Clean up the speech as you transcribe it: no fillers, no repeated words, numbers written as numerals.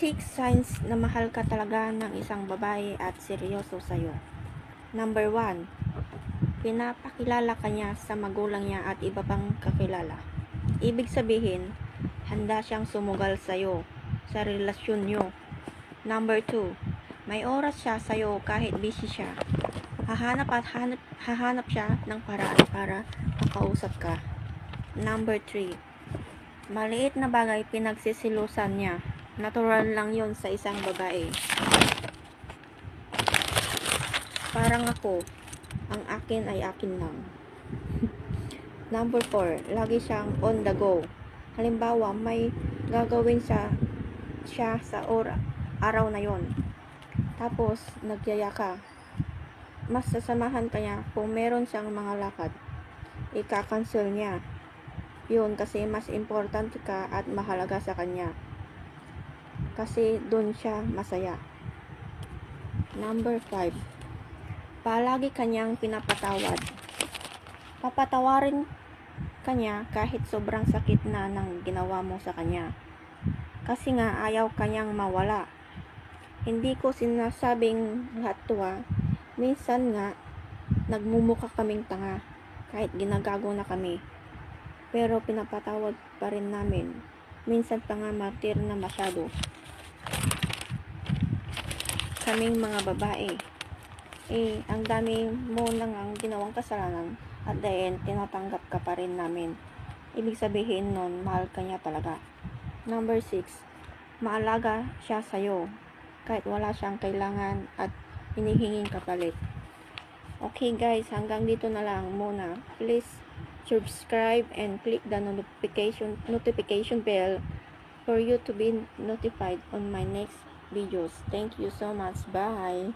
6 signs na mahal ka talaga ng isang babae at seryoso sa'yo. Number 1, pinapakilala ka niya sa magulang niya at iba pang kakilala. Ibig sabihin, handa siyang sumugal sa'yo sa relasyon nyo. Number 2, may oras siya sa'yo kahit busy siya. Hahanap siya ng paraan para makausap ka. Number 3, maliit na bagay pinagsisilusan niya. Natural lang yon sa isang babae. Parang ako, ang akin ay akin lang. Number 4, lagi siyang on the go. Halimbawa, may gagawin siya sa araw na yon. Tapos, nagyaya ka. Mas sasamahan ka niya kung meron siyang mga lakad. Ika-cancel niya. Yun kasi mas importante ka at mahalaga sa kanya. Kasi doon siya masaya. Number 5, palagi kanyang pinapatawad. Papatawarin kanya kahit sobrang sakit na ng ginawa mo sa kanya. Kasi nga ayaw kanyang mawala. Hindi ko sinasabing lahat to Minsan nga nagmumukha kaming tanga kahit ginagago na kami. Pero pinapatawad pa rin namin. Minsan pa nga martir na masyado. Kaming mga babae, ang dami mo nang ang ginawang kasalanan at the end, tinatanggap ka pa rin namin. Ibig sabihin nun, mahal ka niya talaga. Number 6, maalaga siya sa'yo kahit wala siyang kailangan at hinihinging kapalit. Okay guys, hanggang dito na lang muna. Please subscribe and click the notification bell for you to be notified on my next videos. Thank you so much. Bye.